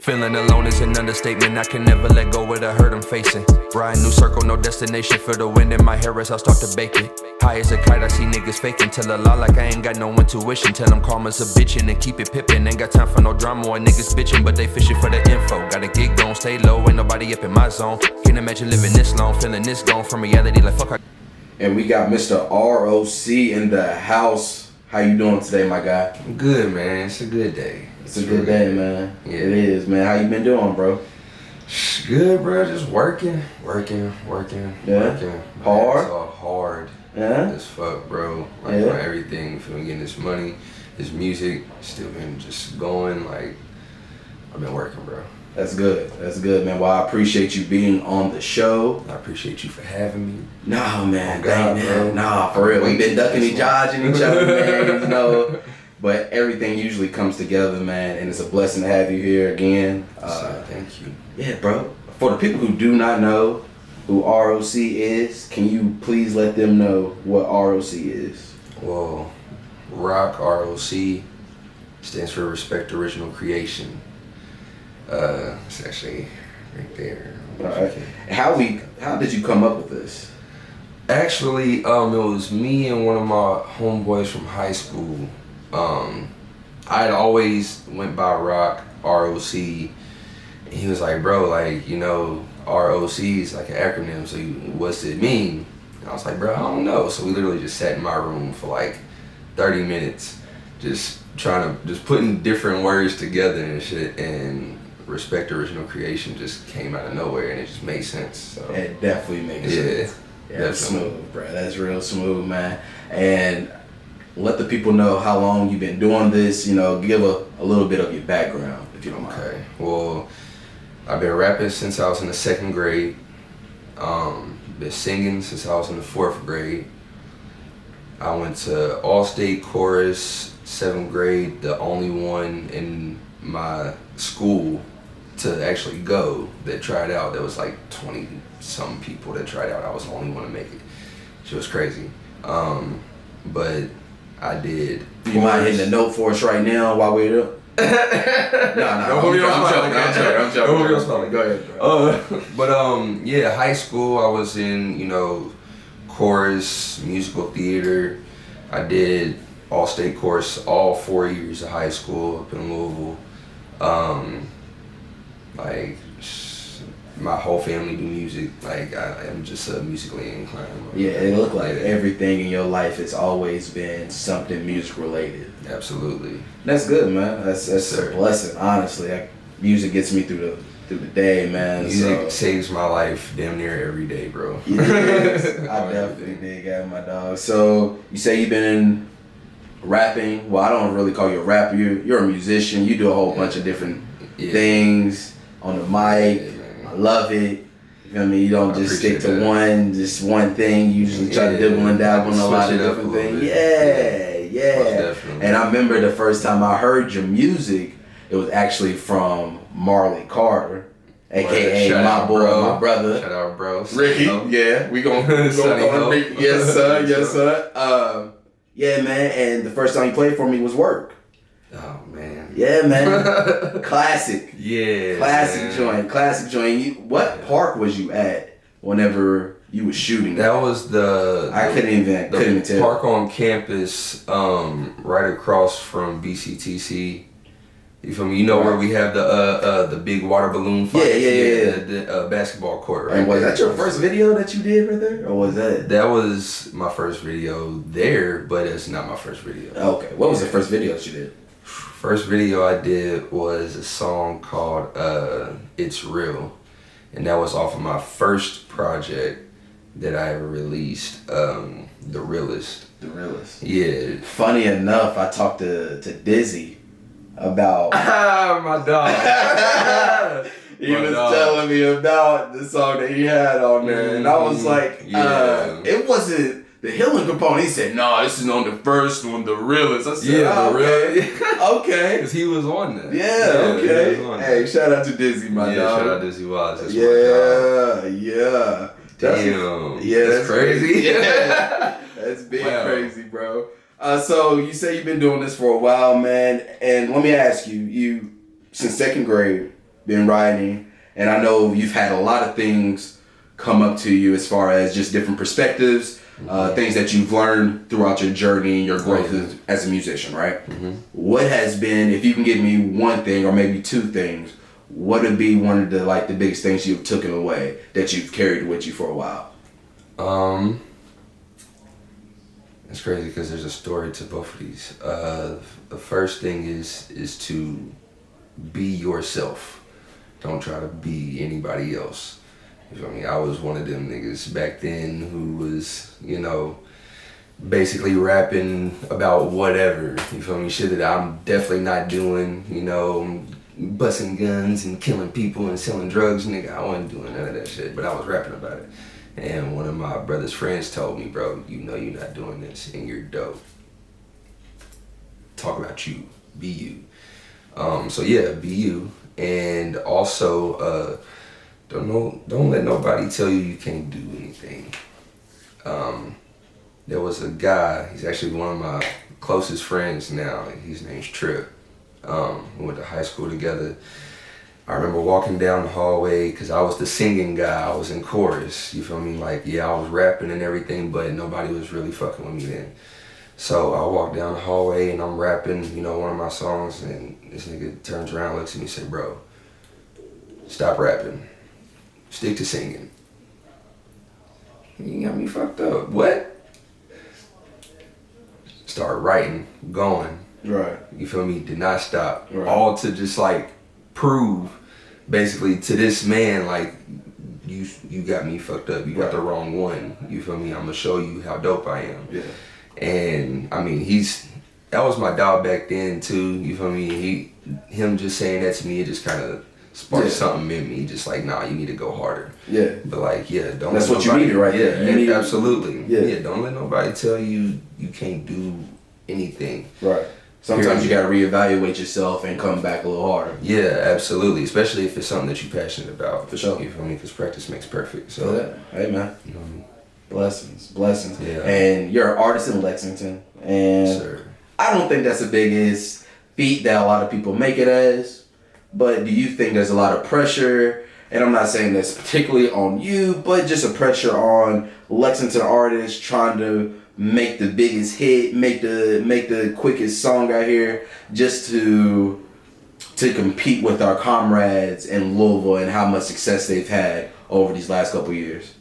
Feeling alone is an understatement. I can never let go of the hurt I'm facing. Riding new circle, no destination. Feel the wind in my hair as I start to bake it. High as a kite, I see niggas faking. Tell a lie like I ain't got no intuition. Tell them karma's a bitchin' and keep it pippin'. Ain't got time for no drama or niggas bitchin', but they fishing for the info. Got a gig gon' stay low, ain't nobody up in my zone. Can't imagine living this long, feeling this gone from reality like fuck. And we got Mr. R.O.C in the house. How you doing today, my guy? Good, man. It's a good day. It's a good day, man. Yeah. It is, man. How you been doing, bro? Good, bro. Just working. Yeah. Working. Hard? It's all hard. Yeah. As fuck, bro. Like for everything, for getting this money, this music, still been just going. Like I've been working, bro. That's good. That's good, man. Well, I appreciate you being on the show. I appreciate you for having me. Nah, man. Oh, God, bro. Nah, for real. We've been ducking and dodging each other, man. You know. But everything usually comes together, man, and it's a blessing to have you here again. Thank you. Yeah, bro. For the people who do not know who R.O.C is, can you please let them know what R.O.C is? Well, ROC, R.O.C, stands for Respect Original Creation. It's actually right there. All right. How did you come up with this? Actually, it was me and one of my homeboys from high school. I'd always went by ROC, R.O.C, and he was like, bro, like, you know, R.O.C is like an acronym, so what's it mean? And I was like, bro, I don't know. So we literally just sat in my room for like 30 minutes, just trying to, just putting different words together and shit, and Respect Original Creation just came out of nowhere, and it just made sense. So it definitely makes sense. Yeah, that's smooth, bro. That's real smooth, man. And let the people know how long you've been doing this. You know, give a little bit of your background, if you don't mind. Okay. Well, I've been rapping since I was in the 2nd grade. Been singing since I was in the 4th grade. I went to all-state chorus, 7th grade, the only one in my school to actually go that tried out. There was like 20-some people that tried out. I was the only one to make it. She was crazy. But I did. You mind hitting the note for us right now while we're up? No, I'm joking. Go ahead, bro. But yeah, high school, I was in, you know, chorus, musical theater. I did all-state chorus all 4 years of high school up in Louisville. Like, my whole family do music. Like, I am just musically inclined. Yeah, it looked like everything in your life has always been something music related. Absolutely. That's good, man. That's a blessing, honestly. Music gets me through the day, man. Music saves my life damn near every day, bro. Yes, I definitely dig at my dog. So you say you've been rapping. Well, I don't really call you a rapper. You're a musician. You do a whole bunch of different things on the mic. I love it. You feel me? You don't just stick to one thing. You usually try to dibble and dabble on a lot of different things. Yeah. And I remember the first time I heard your music, it was actually from Marley Carter, aka my brother. Shout out, bro. Ricky. Yeah, we gonna go Ricky. Yes, sir. Yeah, man. And the first time you played for me was Work. Oh man. Yeah, man. Classic. Yeah. Classic joint. What park was you at whenever you was shooting? That was I couldn't even tell. Park on campus, right across from BCTC. You feel me? You know where we have the big water balloon fight? Yeah. The basketball court, right? And was that your first video that you did right there? Or was that? That was my first video there, but it's not my first video. Okay. What was the first video that you did? First video I did was a song called It's Real. And that was off of my first project that I ever released, The Realist. The Realist. Yeah. Funny enough, I talked to Dizzy about my dog. He was telling me about the song that he had on there, and I was like, it wasn't the healing component. He said, "No, this is on the first one, The Realist." I said, okay, because he was on there. Yeah, okay. Hey, shout out to Dizzy, my dog. Shout out Dizzy Wise. That's yeah. Damn. That's crazy. Yeah, that's big crazy, bro. So you say you've been doing this for a while, man, and let me ask you, since 2nd grade, been writing, and I know you've had a lot of things come up to you as far as just different perspectives, things that you've learned throughout your journey and your growth as a musician, right? What has been, if you can give me one thing or maybe two things, what would be one of the the biggest things you've taken away that you've carried with you for a while? It's crazy because there's a story to both of these. The first thing is to be yourself. Don't try to be anybody else. You feel me? I was one of them niggas back then who was, you know, basically rapping about whatever. You feel me? Shit that I'm definitely not doing, you know, busting guns and killing people and selling drugs, nigga. I wasn't doing none of that shit, but I was rapping about it. And one of my brother's friends told me, bro, you know you're not doing this and you're dope. Talk about you. Be you. So yeah, be you. And also, don't let nobody tell you can't do anything. There was a guy, he's actually one of my closest friends now. His name's Trip. We went to high school together. I remember walking down the hallway because I was the singing guy. I was in chorus. You feel me? Like, yeah, I was rapping and everything, but nobody was really fucking with me then. So I walked down the hallway and I'm rapping, you know, one of my songs, and this nigga turns around, looks at me and said, bro, stop rapping. Stick to singing. You got me fucked up. What? Start writing, going. Right. You feel me? Did not stop. Right. All to just like prove basically to this man, like, you got me fucked up. You got the wrong one. You feel me? I'm gonna show you how dope I am. Yeah. And I mean, that was my dog back then too. You feel me? Him just saying that to me, it just kind of sparked something in me. Just like, nah, you need to go harder. Yeah. But like, yeah, don't. That's let what nobody, you needed, right? Yeah, absolutely. Yeah. Don't let nobody tell you can't do anything. Right. Sometimes you gotta reevaluate yourself and come back a little harder. Yeah, absolutely. Especially if it's something that you're passionate about. For sure. You feel me? Because practice makes perfect. So, yeah. Hey, man. You know what I mean? Blessings. Yeah. And you're an artist in Lexington. And Sir. I don't think that's the biggest feat that a lot of people make it as. But do you think there's a lot of pressure? And I'm not saying that's particularly on you, but just a pressure on Lexington artists trying to make the biggest hit, make the quickest song out here, just to compete with our comrades in Louisville and how much success they've had over these last couple years?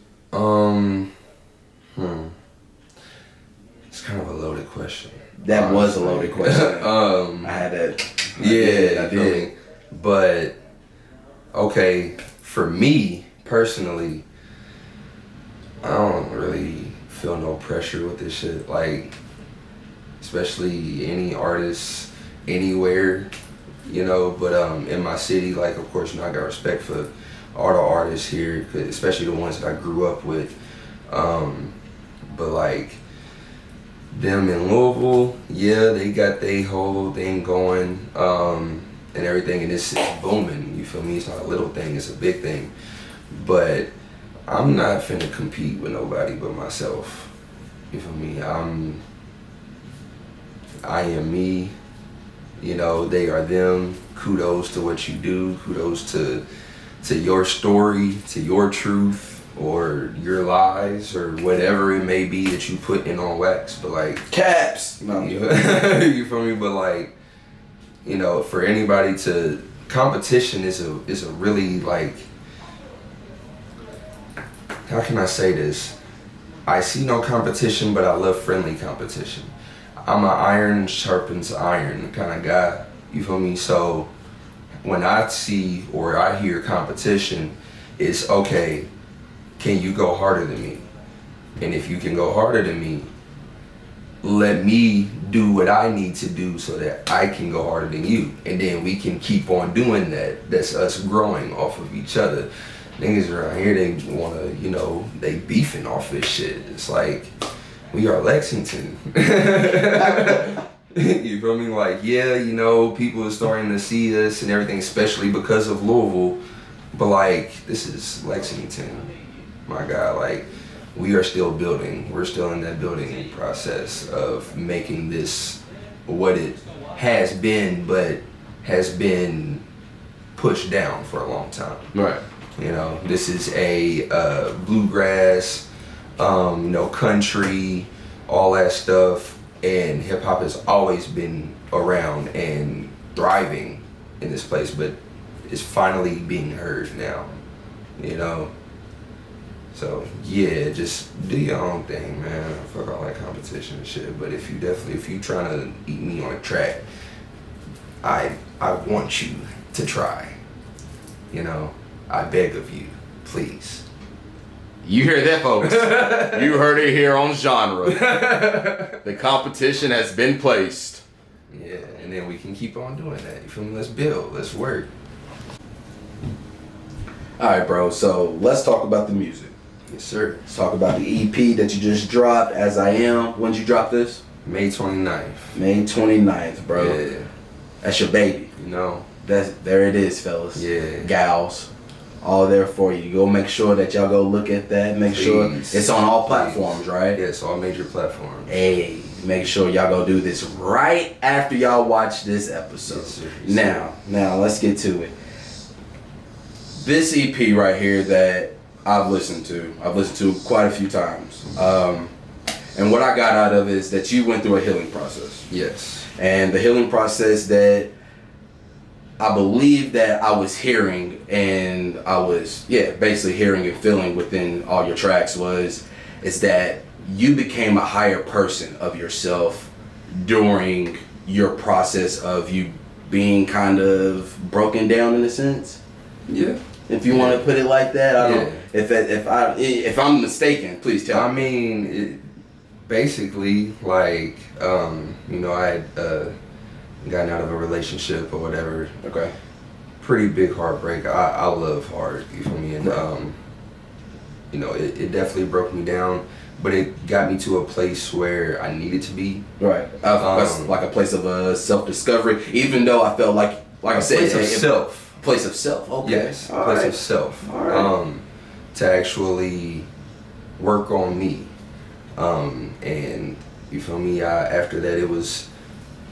It's kind of a loaded question. That was a loaded question. I had that. I did. But okay, for me personally, I don't really feel no pressure with this shit. Like, especially any artist anywhere, you know. But in my city, like, of course, you know, I got respect for all the artists here, especially the ones that I grew up with. But like them in Louisville, yeah, they got their whole thing going, and everything, and it's booming. You feel me? It's not a little thing; it's a big thing. But I'm not finna compete with nobody but myself. You feel me? I am me. You know, they are them. Kudos to what you do. Kudos to your story, to your truth, or your lies, or whatever it may be that you put in on wax. But like caps, no. You feel me? But like, you know, for anybody to competition is a really, like, how can I say this? I see no competition, but I love friendly competition. I'm an iron sharpens iron kind of guy. You feel me? So when I see or I hear competition, it's okay, can you go harder than me? And if you can go harder than me, let me do what I need to do so that I can go harder than you. And then we can keep on doing that. That's us growing off of each other. Niggas around here, they wanna, you know, they beefing off this shit. It's like, we are Lexington. You feel me? Like, yeah, you know, people are starting to see us and everything, especially because of Louisville. But like, this is Lexington, my guy. Like, we are still building. We're still in that building process of making this what it has been, but has been pushed down for a long time. Right. You know, this is a bluegrass, country, all that stuff, and hip hop has always been around and thriving in this place, but it's finally being heard now. You know. So yeah, just do your own thing, man. Fuck all that competition and shit. But if you trying to eat me on a track, I want you to try. You know, I beg of you, please. You hear that, folks? You heard it here on Genre. The competition has been placed. Yeah, and then we can keep on doing that. You feel me? Let's build. Let's work. All right, bro. So let's talk about the music. Yes, sir. Let's talk about the EP that you just dropped, As I Am. When did you drop this? May 29th. May 29th, bro. Yeah. That's your baby. You know. There it is, fellas. Yeah. Gals. All there for you. Go make sure that y'all go look at that. Make sure it's on all platforms, right? Yes, all major platforms. Hey, make sure y'all go do this right after y'all watch this episode. Yes, sir. Yes, now let's get to it. This EP right here that I've listened to quite a few times. And what I got out of it is that you went through a healing process. Yes. And the healing process that I believe that I was hearing, and I was basically hearing and feeling within all your tracks is that you became a higher person of yourself during your process of you being kind of broken down in a sense. Yeah. If you want to put it like that, I don't. If I'm mistaken, please tell me. I mean, basically, like, I had gotten out of a relationship or whatever. Okay. Pretty big heartbreak. I love hard. You feel me? And it definitely broke me down, but it got me to a place where I needed to be. Right. Like a place of self-discovery. Even though I felt like I said, place of self. Place of self. Okay. Yes. Of self. All right. To actually work on me. And you feel me? After that, it was,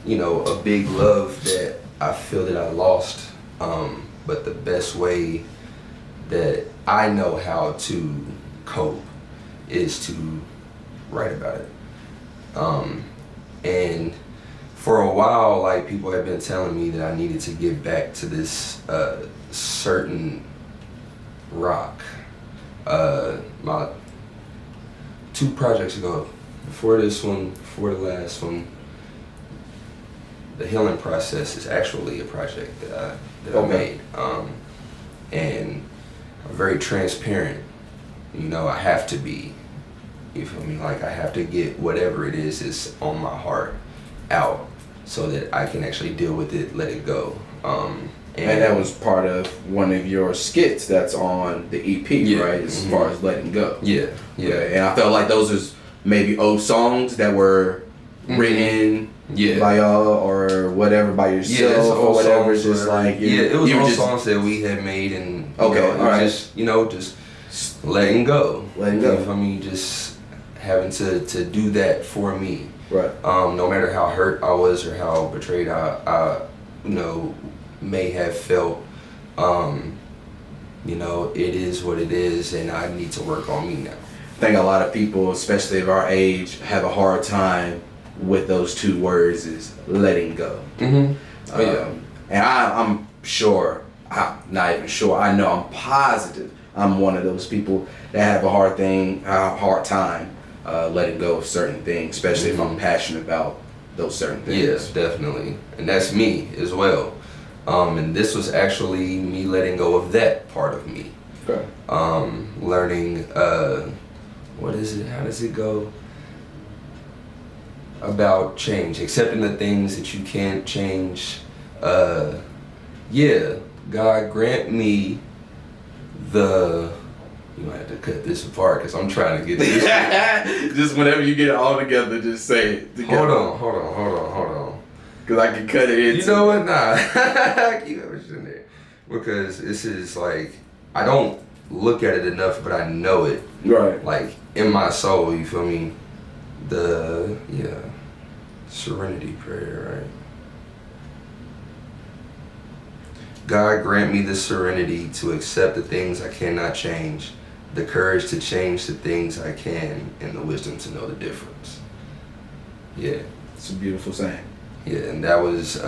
a big love that I feel that I lost. But the best way that I know how to cope is to write about it. And for a while, like, people have been telling me that I needed to get back to this certain rock. My 2 projects ago, before this one, before the last one, the healing process is actually a project that I made. And I'm very transparent. I have to be. You feel me? Like, I have to get whatever it is on my heart out so that I can actually deal with it, let it go. And that was part of one of your skits that's on the EP, right? As far as letting go. Yeah. And I felt like those was maybe old songs that were written by y'all or whatever, by yourself or whatever. Just like it was all songs that we had made, and just letting go. Letting go. You feel me? Just having to do that for me. Right. No matter how hurt I was or how betrayed I may have felt, it is what it is, and I need to work on me now. I think a lot of people, especially of our age, have a hard time with those 2 words, is letting go. And I'm sure, I'm not even sure, I know, I'm positive I'm one of those people that have a hard time letting go of certain things, especially if I'm passionate about those certain things. Yes, definitely. And that's me as well. And this was actually me letting go of that part of me. Okay. Learning, what is it? How does it go? About change, accepting the things that you can't change. God grant me you might have to cut this apart because I'm trying to get this. Just whenever you get it all together, just say it together. Hold on. Because I can cut it in. You know what? Nah. Keep everything there. Because this is like, I don't look at it enough, but I know it. Right. Like, in my soul, you feel me? Serenity prayer, right? God grant me the serenity to accept the things I cannot change, the courage to change the things I can, and the wisdom to know the difference. Yeah. It's a beautiful saying. Yeah, and that was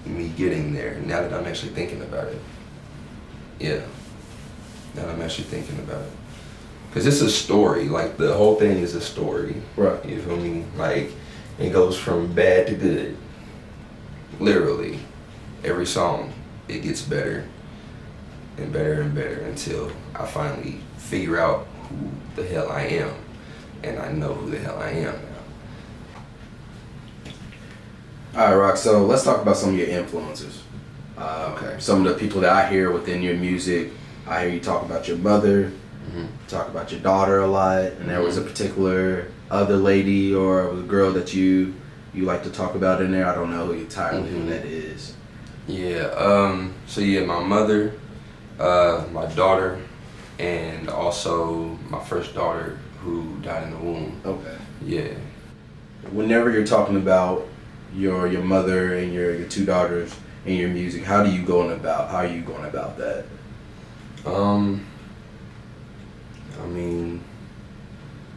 me getting there, now that I'm actually thinking about it. Yeah. Now that I'm actually thinking about it. Because it's a story, like the whole thing is a story. Right. You feel me? Like, it goes from bad to good. Literally. Every song, it gets better and better and better until I finally figure out who the hell I am. And I know who the hell I am now. All right, Rock, so let's talk about some of your influences. Okay. Some of the people that I hear within your music. I hear you talk about your mother, talk about your daughter a lot, and there was a particular other lady or a girl that you like to talk about in there. I don't know entirely who that is. Yeah, so yeah, my mother, my daughter, and also my first daughter who died in the womb. Okay. Yeah. Whenever you're talking about your mother and your two daughters and your music, how are you going about that? I mean,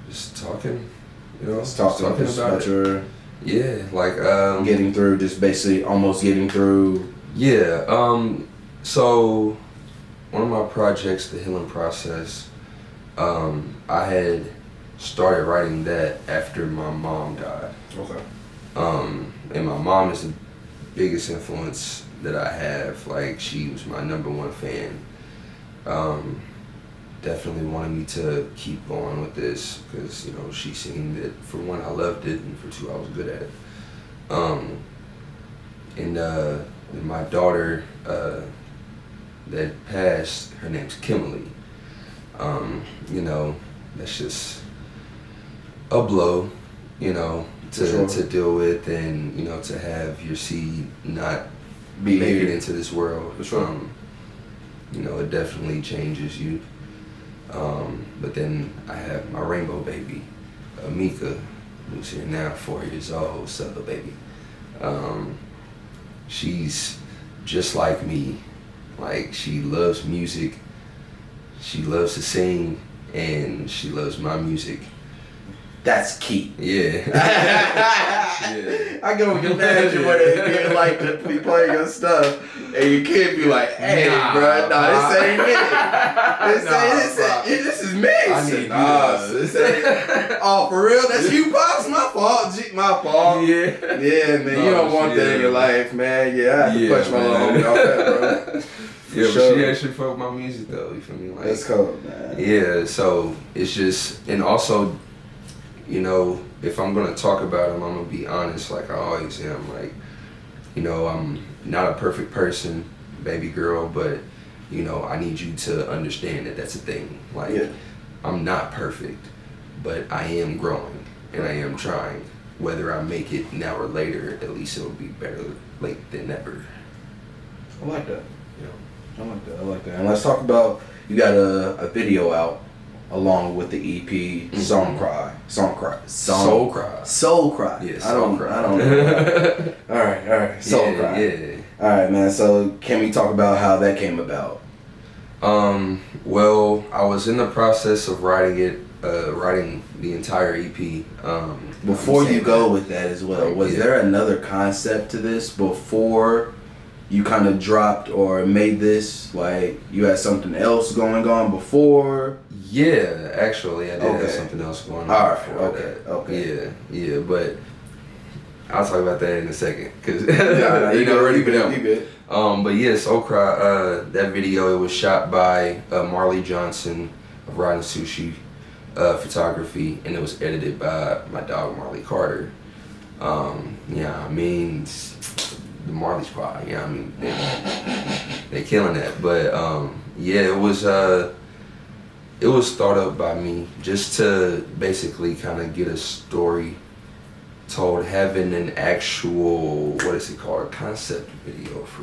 just talking, you know, Just talking about it. your Yeah, like getting through, just basically almost getting through. Yeah, so one of my projects, The Healing Process, I had started writing that after my mom died. Okay. And my mom is the biggest influence that I have. Like, she was my #1 fan. Definitely wanted me to keep going with this because, you know, she seen that for one, I loved it, and for two, I was good at it. And my daughter that passed, her name's Kimberly. You know, that's just a blow, you know, to deal with, and, you know, to have your seed not make it into this world. For sure. You know, it definitely changes you. But then I have my rainbow baby, Amika, who's here now, 4 years old. What's up, little baby? She's just like me. Like, she loves music, she loves to sing, and she loves my music. That's key. Yeah. Yeah. I can imagine what it be like to be playing your stuff, and your kid be like, "Hey, bro, this ain't me. This is me." I need this ain't. Oh, for real? That's you, pops? My fault. My fault. Yeah. Yeah, man. You don't want that in your life, man. Yeah, I had to punch my little homie off that, bro. Yeah, sure. but she actually fuck with my music though. You feel me? Like, that's cool, man. Yeah. So it's just, and also, you know, if I'm gonna talk about him, I'm gonna be honest, like I always am. Like, you know, I'm not a perfect person, baby girl, but, you know, I need you to understand that that's a thing. Like, I'm not perfect, but I am growing and I am trying. Whether I make it now or later, at least it'll be better late than never. I like that. You know? I like that. And let's talk about, you got a video out along with the EP, Soul Cry. Soul Cry. Yeah, Soul Cry. Cry. I don't know. All right. Soul Cry. Yeah. All right, man. So can we talk about how that came about? Well, I was in the process of writing the entire EP. Before you go with that as well, was there another concept to this before you kind of dropped or made this? Like, you had something else going on before? Yeah, actually, I did have something else going on. All right, before okay. Yeah, but I'll talk about that in a second, because you know, already been. But yeah, Soul Cry, that video, it was shot by Marley Johnson of Riding Sushi Photography, and it was edited by my dog Marley Carter. Yeah, I mean, the Marley Squad, yeah, I mean, they killing that. But yeah, it was thought up by me just to basically kind of get a story told, having an actual, what is it called, concept video for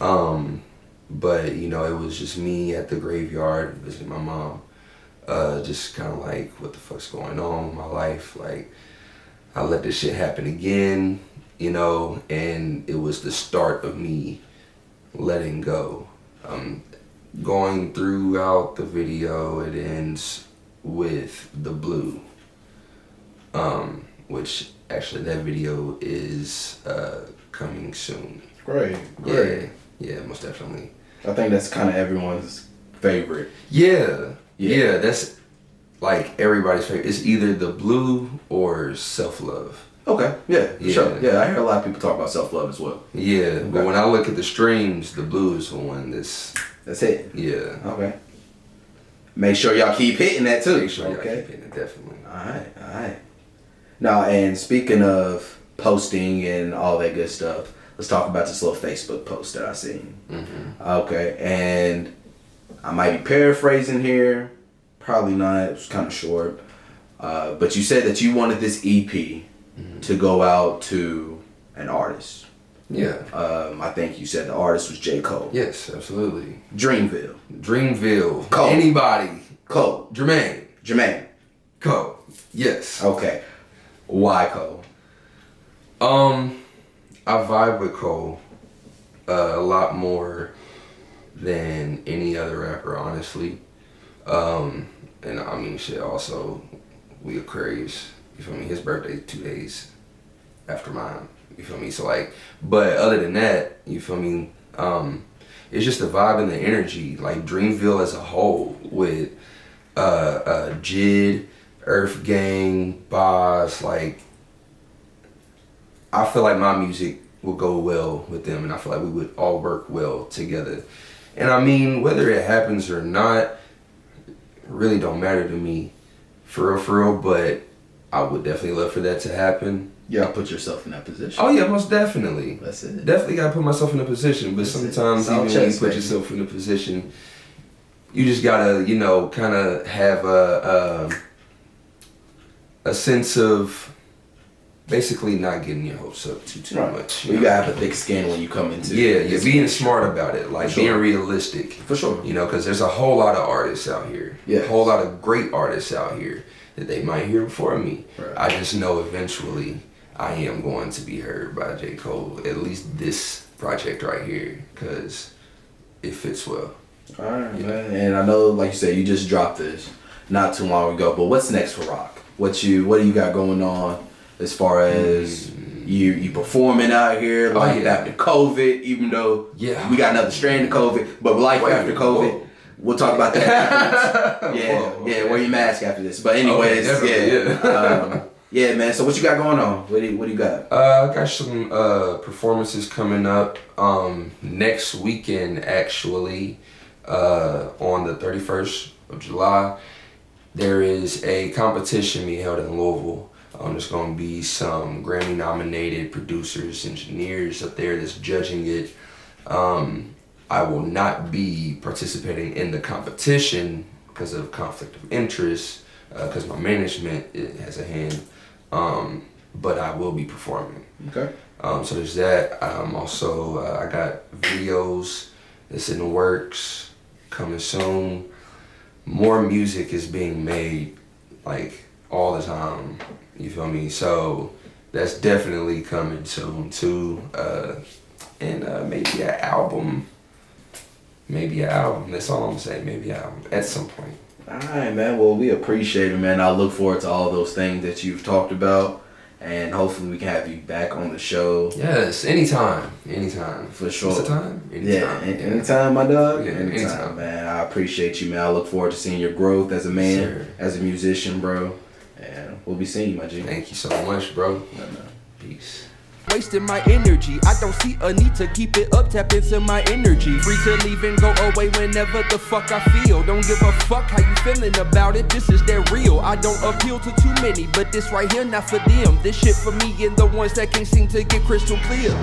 one. But, you know, it was just me at the graveyard visiting my mom, just kind of like, what the fuck's going on with my life? Like, I let this shit happen again, you know, and it was the start of me letting go. Going throughout the video, it ends with the blue, which actually that video is coming soon. Great. Yeah, most definitely. I think that's kind of everyone's favorite. Yeah, that's like everybody's favorite. It's either the blue or self-love. Okay, sure. Yeah, I hear a lot of people talk about self-love as well. Yeah, okay. But when I look at the streams, the blue is the one that's it. Yeah. Okay. Make sure y'all keep hitting that too. Make sure y'all keep hitting it, definitely. All right. Now, and speaking of posting and all that good stuff, let's talk about this little Facebook post that I seen. Mm-hmm. Okay, and I might be paraphrasing here. Probably not. It was kind of short. But you said that you wanted this EP to go out to an artist. Yeah. I think you said the artist was J. Cole. Yes, absolutely. Dreamville. Cole. Anybody. Cole. Jermaine. Cole. Yes. Okay. Why Cole? I vibe with Cole a lot more than any other rapper, honestly. And I mean, shit, also, we Aquarius. You feel me? His birthday's 2 days after mine. You feel me? So like, but other than that, you feel me? It's just the vibe and the energy. Like Dreamville as a whole with Jid, Earth Gang, Boz. Like, I feel like my music will go well with them, and I feel like we would all work well together. And I mean, whether it happens or not, really don't matter to me, for real. But I would definitely love for that to happen. Yeah, put yourself in that position. Oh yeah, most definitely. That's it. Definitely gotta put myself in a position. But sometimes even when you put yourself in a position, you just gotta, you know, kind of have a sense of basically not getting your hopes up too much. You gotta have a thick skin when you come into you're being smart about it, like being realistic. For sure. You know, because there's a whole lot of artists out here. Yeah. A whole lot of great artists out here that they might hear before me. Right. I just know eventually I am going to be heard by J. Cole, at least this project right here, because it fits well. All right, man. And I know, like you said, you just dropped this not too long ago, but what's next for R.O.C? What do you got going on as far as you performing out here, life after COVID, even though we got another strand of COVID, but life after COVID, we'll talk about that afterwards. Wear your mask after this. But anyways, yeah, man. So what you got going on? What do you got? I got some performances coming up next weekend, actually, on the 31st of July. There is a competition being held in Louisville. There's going to be some Grammy-nominated producers, engineers up there that's judging it. I will not be participating in the competition because of conflict of interest, because my management has a hand. But I will be performing. Okay. So there's that. Also, I got videos that's in the works, coming soon. More music is being made, like, all the time. You feel me? So that's definitely coming soon too. And maybe an album. That's all I'm saying. Maybe an album at some point. All right, man. Well, we appreciate it, man. I look forward to all those things that you've talked about. And hopefully we can have you back on the show. Yes, anytime. For sure. What's the time? Anytime. Anytime, my dog. Yeah, anytime, man. I appreciate you, man. I look forward to seeing your growth as a man, as a musician, bro. And we'll be seeing you, my G. Thank you so much, bro. Peace. Wasting my energy, I don't see a need to keep it up, tap into my energy. Free to leave and go away whenever the fuck I feel. Don't give a fuck how you feeling about it, this is that real. I don't appeal to too many, but this right here not for them. This shit for me and the ones that can't seem to get crystal clear.